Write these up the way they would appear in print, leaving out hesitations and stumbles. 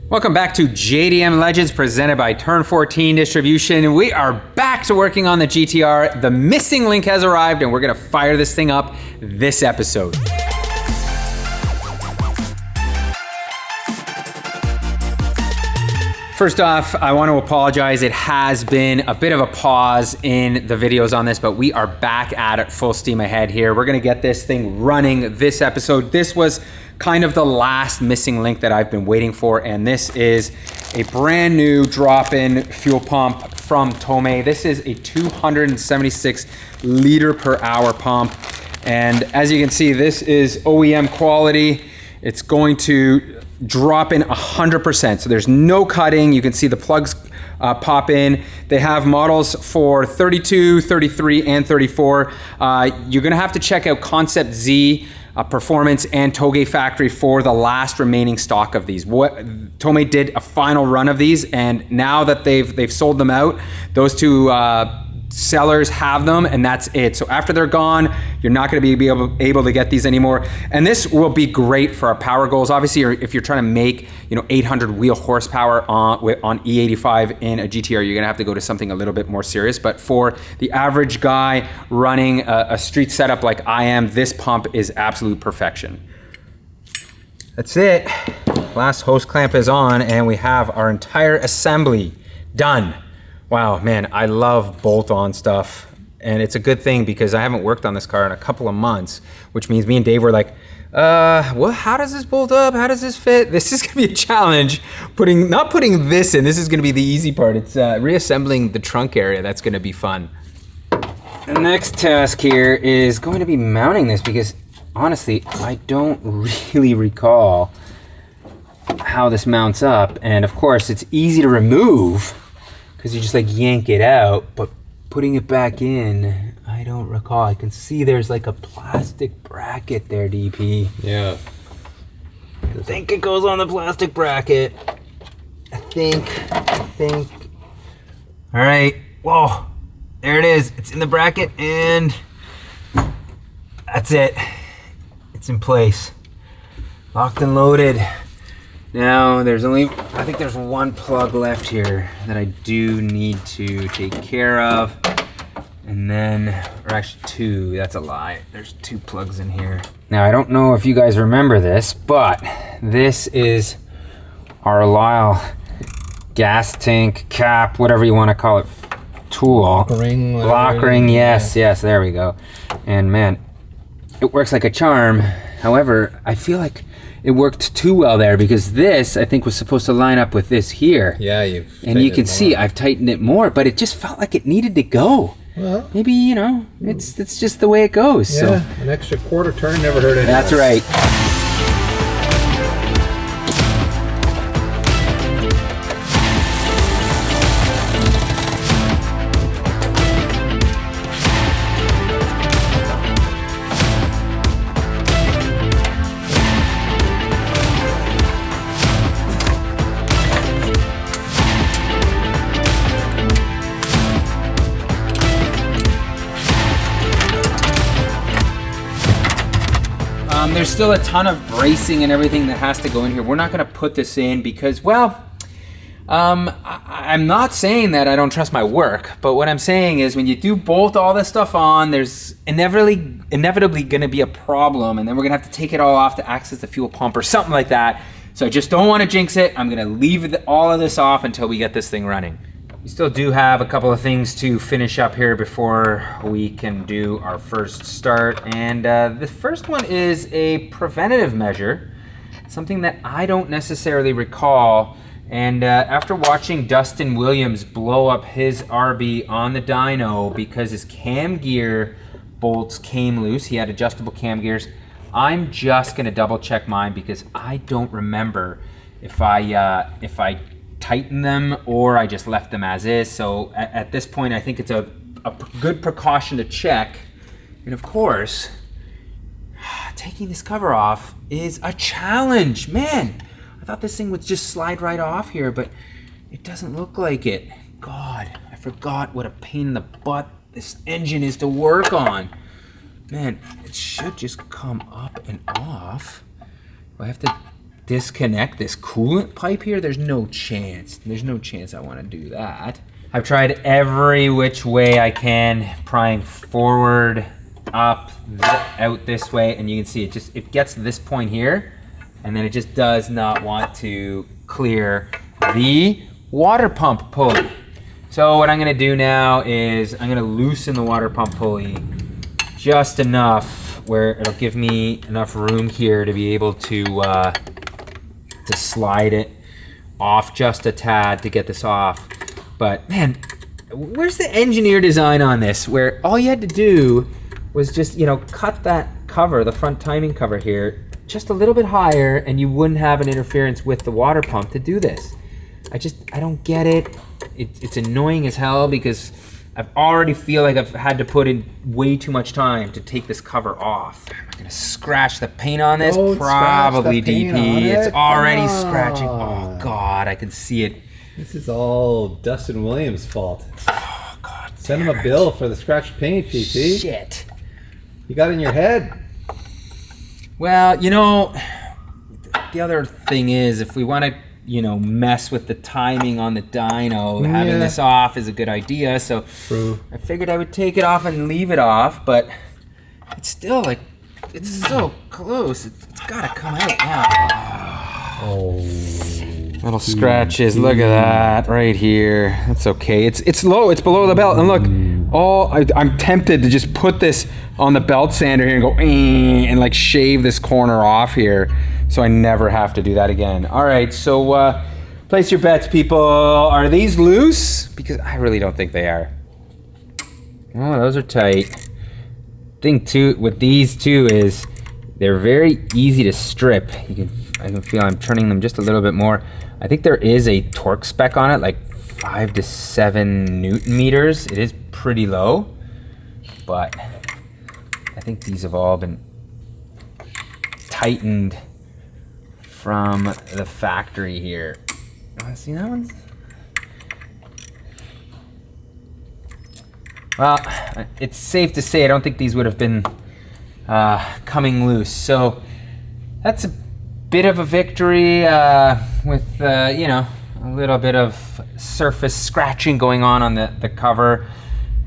Welcome back to JDM Legends presented by Turn 14 Distribution. We are back to working on the GTR. The missing link has arrived and we're gonna fire this thing up this episode. First off, I want to apologize. It has been a bit of a pause in the videos on this, but we are back at it full steam ahead here. We're gonna get this thing running this episode. This was kind of the last missing link that I've been waiting for, and this is a brand new drop-in fuel pump from Tomei. This is a 276 liter per hour pump, and as you can see, this is OEM quality. It's going to drop in 100%, so there's no cutting. You can see the plugs pop in. They have models for 32, 33, and 34. You're gonna have to check out Concept Z, Performance, and Toge Factory for the last remaining stock of these. Tomei did a final run of these, and now that they've sold them out, those two sellers have them, and that's it. So after they're gone, you're not going to be able to get these anymore. And this will be great for our power goals. Obviously, if you're trying to make 800 wheel horsepower on E85 in a GTR, you're going to have to go to something a little bit more serious. But for the average guy running a street setup like I am, this pump is absolute perfection. That's it. Last hose clamp is on, and we have our entire assembly done. Wow, man, I love bolt-on stuff, and it's a good thing because I haven't worked on this car in a couple of months, which means me and Dave were like, well, how does this bolt up? How does this fit? This is gonna be a challenge. Not putting this in, this is gonna be the easy part. It's reassembling the trunk area. That's gonna be fun. The next task here is going to be mounting this because honestly, I don't really recall how this mounts up. And of course, it's easy to remove because you just like yank it out, but putting it back in, I don't recall. I can see there's like a plastic bracket there, DP. Yeah. I think it goes on the plastic bracket. I think. All right, whoa, there it is. It's in the bracket and that's it. It's in place. Locked and loaded. Now, I think there's one plug left here that I do need to take care of. And then, or actually two, that's a lie. There's two plugs in here. Now, I don't know if you guys remember this, but this is our Lyle gas tank cap, whatever you want to call it, tool. Lock ring, yes, there we go. And man, it works like a charm. However, I feel like it worked too well there because this, I think, was supposed to line up with this here. Yeah, and you can see I've tightened it more, but it just felt like it needed to go. Well, maybe, it's just the way it goes. Yeah, so an extra quarter turn never hurt anyone. That's right. There's still a ton of bracing and everything that has to go in here. We're not going to put this in because, well, I'm not saying that I don't trust my work, but what I'm saying is when you do bolt all this stuff on, there's inevitably going to be a problem, and then we're going to have to take it all off to access the fuel pump or something like that. So I just don't want to jinx it. I'm going to leave all of this off until we get this thing running. We still do have a couple of things to finish up here before we can do our first start. And the first one is a preventative measure, something that I don't necessarily recall. And after watching Dustin Williams blow up his RB on the dyno because his cam gear bolts came loose, he had adjustable cam gears, I'm just gonna double check mine because I don't remember if I tighten them or I just left them as is. So at this point, I think it's a good precaution to check. And of course, taking this cover off is a challenge. Man, I thought this thing would just slide right off here, but it doesn't look like it. God, I forgot what a pain in the butt this engine is to work on. Man, it should just come up and off. I have to disconnect this coolant pipe here? There's no chance. There's no chance I want to do that. I've tried every which way I can, prying forward, up, out this way, and you can see it gets to this point here, and then it just does not want to clear the water pump pulley. So what I'm gonna do now is I'm gonna loosen the water pump pulley just enough where it'll give me enough room here to be able to slide it off just a tad to get this off. But man, where's the engineer design on this, where all you had to do was just, cut that cover, the front timing cover here, just a little bit higher, and you wouldn't have an interference with the water pump to do this. I don't get it. It's annoying as hell because I already feel like I've had to put in way too much time to take this cover off. Am I gonna scratch the paint on this? Probably, DP. It's already scratching. Oh God, I can see it. This is all Dustin Williams' fault. Oh God. Send him a bill for the scratched paint, DP. Shit. You got it in your head. Well, the other thing is, if we want to, mess with the timing on the dyno, having this off is a good idea. So True. I figured I would take it off and leave it off, but it's still it's so close. It's got to come out now. Oh. Little scratches. Look at that right here. That's okay. It's low. It's below the belt. And look, I'm tempted to just put this on the belt sander here and go and shave this corner off here, so I never have to do that again. All right, so place your bets, people. Are these loose? Because I really don't think they are. Oh, those are tight. Thing too with these two is they're very easy to strip. I can feel I'm turning them just a little bit more. I think there is a torque spec on it, like 5 to 7 Newton meters. It is pretty low, but I think these have all been tightened from the factory here. See that one? Well, it's safe to say I don't think these would have been coming loose. So that's a bit of a victory with a little bit of surface scratching going on the cover.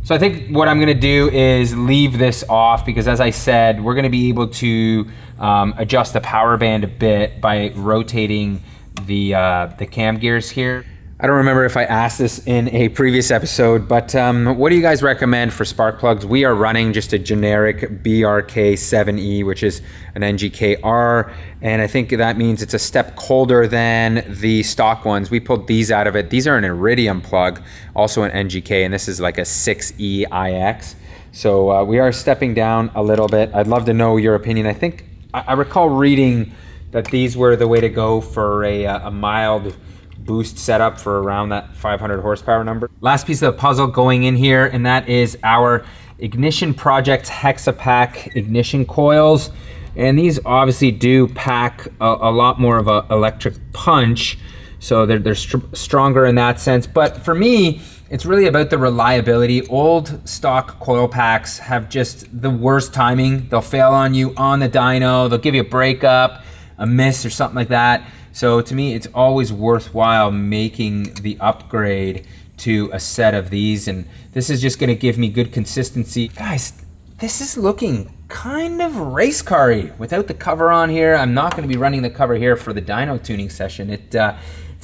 So I think what I'm gonna do is leave this off because, as I said, we're gonna be able to adjust the power band a bit by rotating the cam gears here. I don't remember if I asked this in a previous episode, but what do you guys recommend for spark plugs? We are running just a generic BRK7E, which is an NGK-R, and I think that means it's a step colder than the stock ones. We pulled these out of it. These are an iridium plug, also an NGK, and this is like a 6EIX. So we are stepping down a little bit. I'd love to know your opinion. I think I recall reading that these were the way to go for a mild boost setup for around that 500 horsepower number. Last piece of the puzzle going in here, and that is our Ignition Project Hexapack ignition coils. And these obviously do pack a lot more of an electric punch, so they're stronger in that sense. But for me, it's really about the reliability. Old stock coil packs have just the worst timing. They'll fail on you on the dyno, they'll give you a breakup, a miss or something like that. So to me, it's always worthwhile making the upgrade to a set of these, and this is just gonna give me good consistency. Guys, this is looking kind of race car-y without the cover on here. I'm not gonna be running the cover here for the dyno tuning session. It's a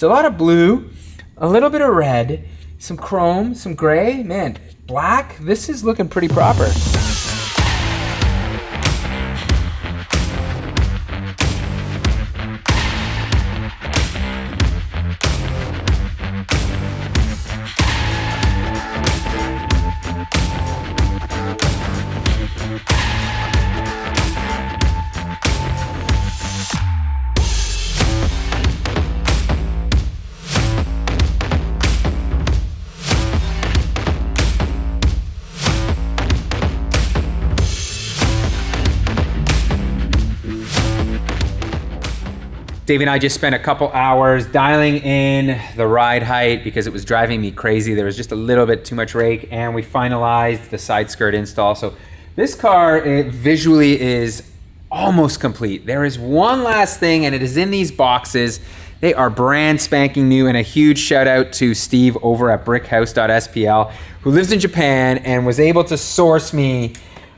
lot of blue, a little bit of red, some chrome, some gray, man, black. This is looking pretty proper. Dave and I just spent a couple hours dialing in the ride height because it was driving me crazy. There was just a little bit too much rake, and we finalized the side skirt install. So this car, it visually is almost complete. There is one last thing, and it is in these boxes. They are brand spanking new, and a huge shout out to Steve over at brickhouse.spl, who lives in Japan and was able to source me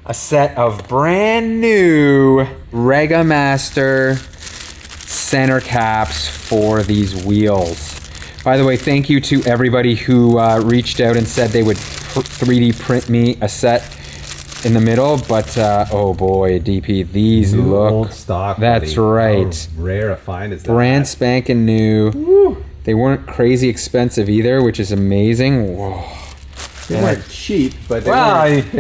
a set of brand new Rega Master center caps for these wheels. By the way, thank you to everybody who reached out and said they would 3D print me a set in the middle, but oh boy, DP, these New look old stock. That's buddy. right. How rare a find is that? Brand spanking new. Woo. They weren't crazy expensive either, which is amazing. Whoa. They weren't cheap, but they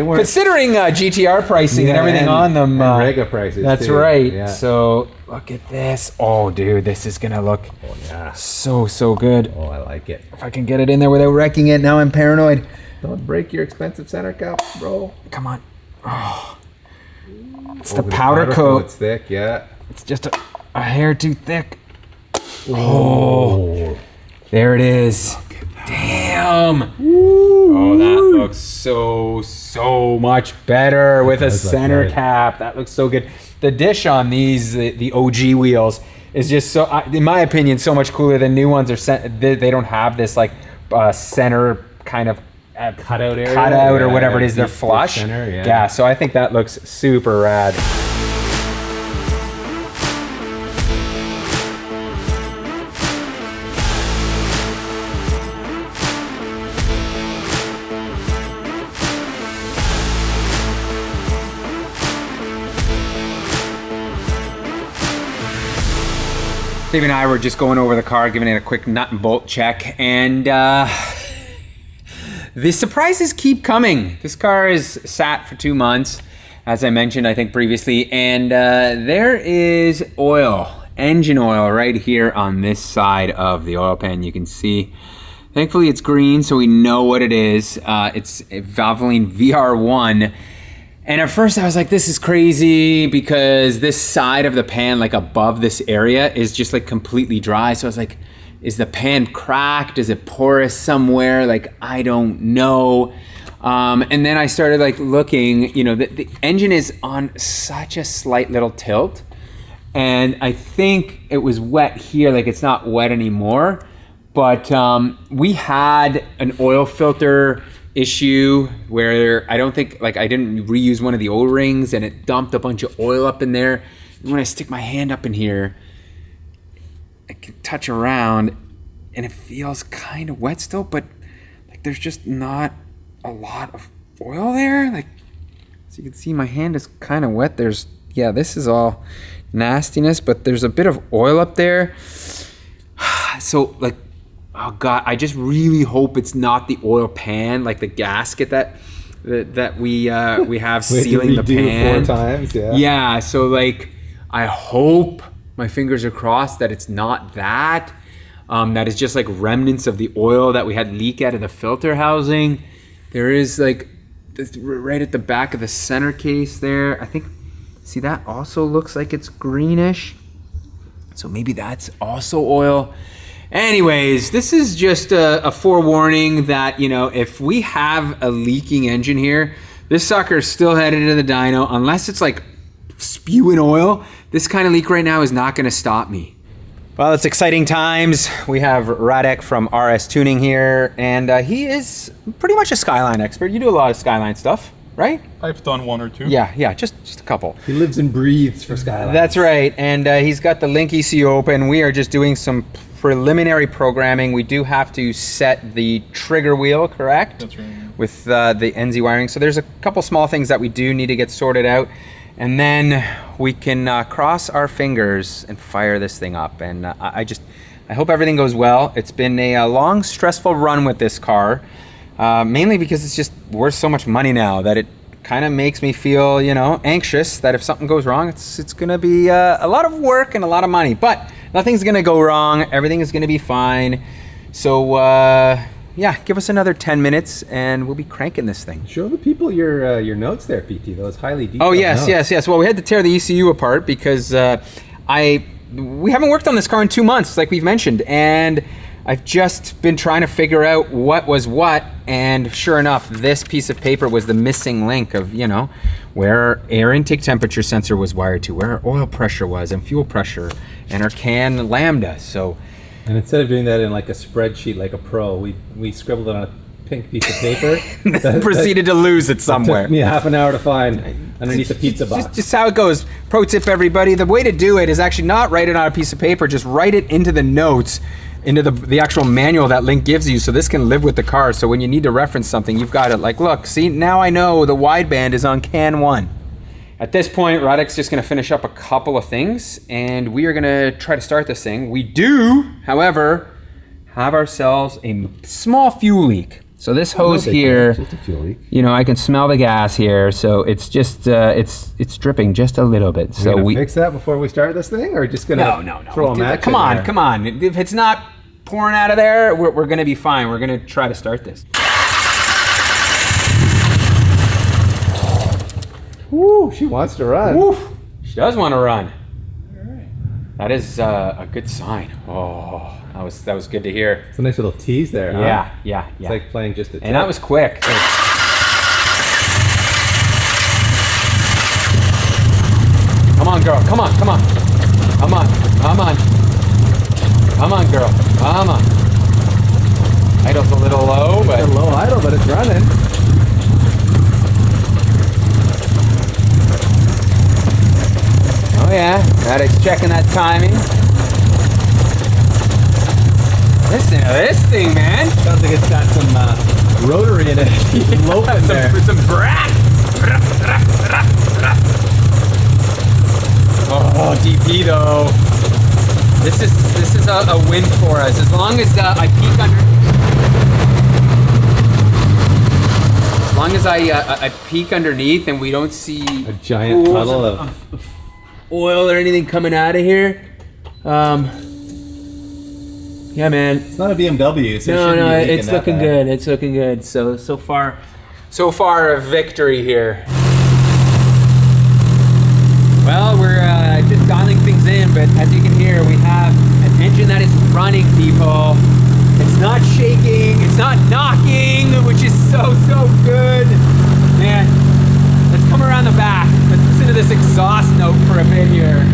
weren't. Considering GTR pricing and everything on them. And Rega prices. That's too. right. Yeah. So look at this. Oh, dude, this is gonna look so good. Oh, I like it. If I can get it in there without wrecking it, now I'm paranoid. Don't break your expensive center caps, bro. Come on. Oh. It's the powder coat. It's thick, yeah. It's just a hair too thick. Oh, there it is. Damn. Oh, that looks so much better with a center cap. That looks so good. The dish on these, the OG wheels, is just so, in my opinion, so much cooler than new ones. They don't have this like center kind of cutout area, or whatever it is. They're flush. Center, yeah, so I think that looks super rad. Steve and I were just going over the car, giving it a quick nut and bolt check, and the surprises keep coming. This car is sat for 2 months, as I mentioned, I think previously, and there is oil, engine oil right here on this side of the oil pan. You can see, thankfully it's green, so we know what it is. It's a Valvoline VR1. And at first I was like, this is crazy because this side of the pan, like above this area, is just like completely dry. So I was like, is the pan cracked? Is it porous somewhere? Like, I don't know. And then I started like looking, you know, the engine is on such a slight little tilt. And I think it was wet here, like it's not wet anymore. But we had an oil filter issue where I don't think, like I didn't reuse one of the O-rings and it dumped a bunch of oil up in there. And when I stick my hand up in here, I can touch around and it feels kind of wet still, but like there's just not a lot of oil there. Like, so you can see my hand is kind of wet. There's, yeah, this is all nastiness, but there's a bit of oil up there. So like, oh God, I just really hope it's not the oil pan, like the gasket that we have sealing the pan 4 times. Yeah. Yeah. So like, I hope, my fingers are crossed, that it's not that. That is just like remnants of the oil that we had leak out of the filter housing. There is like this right at the back of the center case there. I think, see, that also looks like it's greenish. So maybe that's also oil. Anyways, this is just a forewarning that, you know, if we have a leaking engine here, this sucker is still headed to the dyno. Unless it's like spewing oil, this kind of leak right now is not going to stop me. Well, it's exciting times. We have Radek from RS Tuning here, and he is pretty much a Skyline expert. You do a lot of Skyline stuff, right? I've done 1 or 2. Yeah, just a couple. He lives and breathes for Skyline. That's right, and he's got the link ECU open. We are just doing some preliminary programming. We do have to set the trigger wheel, correct? That's right. With the NZ wiring. So there's a couple small things that we do need to get sorted out, and then we can cross our fingers and fire this thing up. And I hope everything goes well. It's been a long, stressful run with this car, mainly because it's just worth so much money now that it kind of makes me feel, you know, anxious that if something goes wrong, it's gonna be a lot of work and a lot of money. But nothing's gonna go wrong. Everything is gonna be fine. So yeah, give us another 10 minutes and we'll be cranking this thing. Show the people your notes there, PT. Those highly detailed Oh yes, notes. yes. Well, we had to tear the ECU apart because we haven't worked on this car in 2 months, like we've mentioned, and I've just been trying to figure out what was what, and sure enough, this piece of paper was the missing link of, you know, where our air intake temperature sensor was wired to, where our oil pressure was and fuel pressure, and our can lambda. So, and instead of doing that in like a spreadsheet like a pro, we scribbled it on a pink piece of paper. that proceeded to lose it somewhere. It took me half an hour to find underneath the pizza box. Just how it goes. Pro tip, everybody, the way to do it is actually not write it on a piece of paper, just write it into the notes, into the actual manual that Link gives you, so this can live with the car. So when you need to reference something, you've got it like, look, see, now I know the wideband is on can 1. At this point, Radek's just gonna finish up a couple of things, and we are gonna try to start this thing. We do, however, have ourselves a small fuel leak. So this hose here, just a fuel leak. You know, I can smell the gas here, so it's just, it's dripping just a little bit. So we fix that before we start this thing, or just gonna no. throw a match Come on. If it's not pouring out of there, we're gonna be fine. We're gonna try to start this. Woo, she wants to run. Woo, she does want to run. All right. That is a good sign. Oh, that was good to hear. It's a nice little tease there, huh? Yeah. It's like playing just a tip. And that was quick. Come on, girl. Come on. Come on, girl. Come on. Idle's a little low, but... It's a low idle, but it's running. Oh yeah, Radek's checking that timing. Listen to this thing, man. Sounds like it's got some rotary in it. Loping there. Some brat. Oh, DP though. This is a win for us. As long as I peek under. As long as I peek underneath and we don't see a giant puddle of oil or anything coming out of here. Yeah, man. It's not a BMW, so no, it's looking good. It's looking good. So far a victory here. Well, we're just dialing things in, but as you can hear, we have an engine that is running, people. It's not shaking, it's not knocking, which is so good. Man, let's come around the back. Let's listen to this exhaust note for a bit here,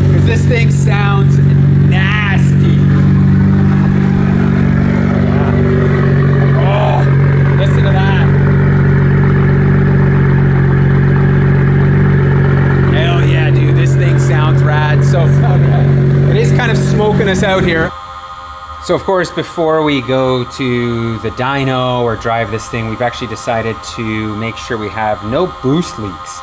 because this thing sounds nasty. Oh, listen to that. Hell yeah, dude, this thing sounds rad. So it is kind of smoking us out here. So of course, before we go to the dyno or drive this thing, we've actually decided to make sure we have no boost leaks.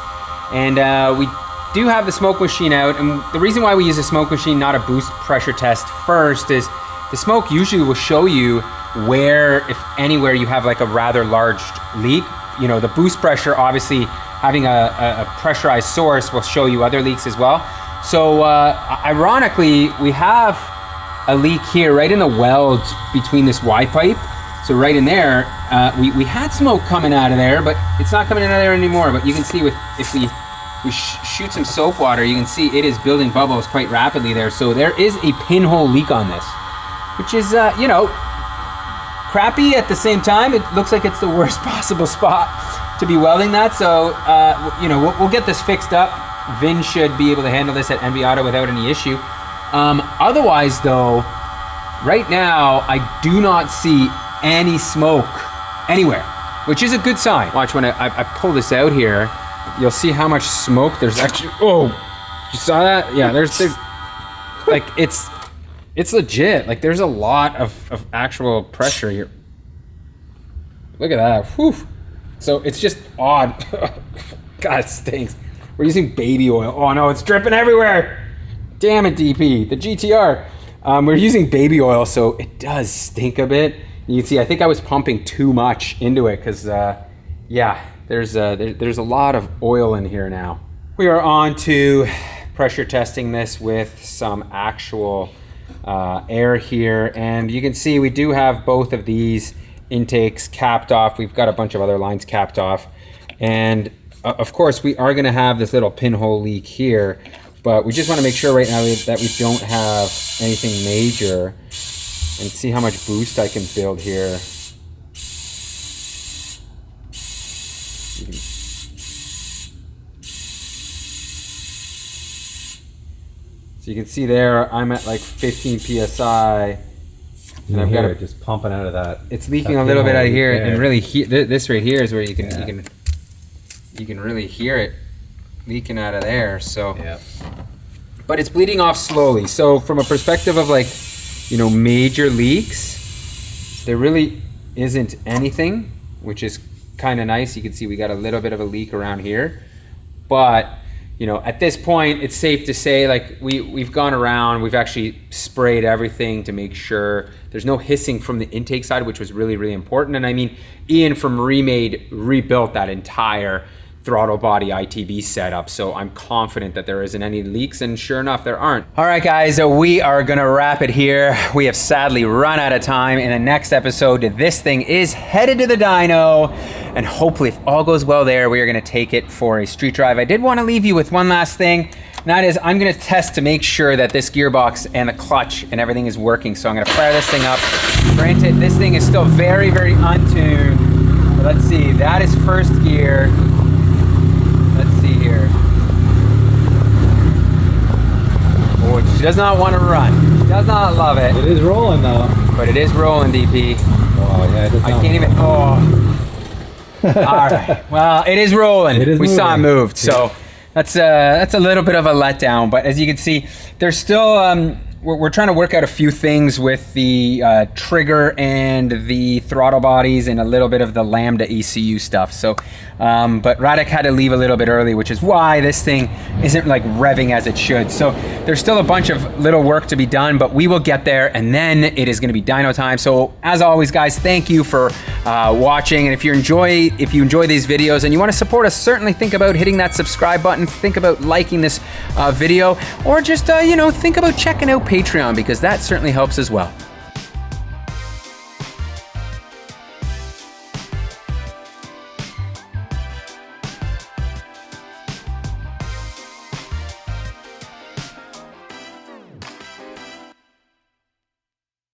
And we do have the smoke machine out. And the reason why we use a smoke machine, not a boost pressure test first, is the smoke usually will show you where, if anywhere, you have like a rather large leak. You know, the boost pressure, obviously having a pressurized source will show you other leaks as well. So ironically, we have a leak here right in the welds between this Y pipe. So right in there, we had smoke coming out of there, but it's not coming out of there anymore. But you can see if we shoot some soap water, you can see it is building bubbles quite rapidly there. So there is a pinhole leak on this, which is, you know, crappy at the same time. It looks like it's the worst possible spot to be welding that. So, you know, we'll get this fixed up. Vin should be able to handle this at NV Auto without any issue. Otherwise though, right now, I do not see any smoke anywhere, which is a good sign. Watch, when I pull this out here, you'll see how much smoke there's actually. Oh, you saw that? Yeah, there's like, it's legit. Like, there's a lot of actual pressure here. Look at that. Whew. So it's just odd. God, it stinks. We're using baby oil. Oh no, it's dripping everywhere. Damn it, DP, the GTR. We're using baby oil, so it does stink a bit. You can see, I think I was pumping too much into it because, yeah, there's a lot of oil in here now. We are on to pressure testing this with some actual air here, and you can see we do have both of these intakes capped off. We've got a bunch of other lines capped off, and of course we are going to have this little pinhole leak here. But we just want to make sure right now that we don't have anything major. and see how much boost I can build here. So you can see there, I'm at like 15 PSI. And I've got it just pumping out of that. It's leaking a little bit out of here, and really this right here is where you can really hear it leaking out of there. So, but it's bleeding off slowly. So from a perspective of like, you know, major leaks, there really isn't anything, which is kind of nice. You can see we got a little bit of a leak around here, but you know, at this point, it's safe to say, like, we've gone around, we've actually sprayed everything to make sure there's no hissing from the intake side, which was really, really important. And I mean, Ian from Remade rebuilt that entire throttle body ITB setup, so I'm confident that there isn't any leaks, and sure enough, there aren't. All right, guys, we are gonna wrap it here. We have sadly run out of time. In the next episode, this thing is headed to the dyno, and hopefully, if all goes well there, we are gonna take it for a street drive. I did wanna leave you with one last thing, and that is I'm gonna test to make sure that this gearbox and the clutch and everything is working. So I'm gonna fire this thing up. Granted, this thing is still very, very untuned, but let's see, that is first gear. Let's see here. Oh, she does not want to run. She does not love it. It is rolling though. But it is rolling, DP. Oh yeah, it does. I can't even. Oh. All right. Well, it is rolling. It is we moving. saw it moved. So that's a little bit of a letdown. But as you can see, there's still we're trying to work out a few things with the trigger and the throttle bodies and a little bit of the Lambda ECU stuff. So, but Radek had to leave a little bit early, which is why this thing isn't like revving as it should. So there's still a bunch of little work to be done, but we will get there, and then it is gonna be dyno time. So as always, guys, thank you for watching. And if you enjoy these videos and you wanna support us, certainly think about hitting that subscribe button, think about liking this video, or just, you know, think about checking out Patreon, because that certainly helps as well.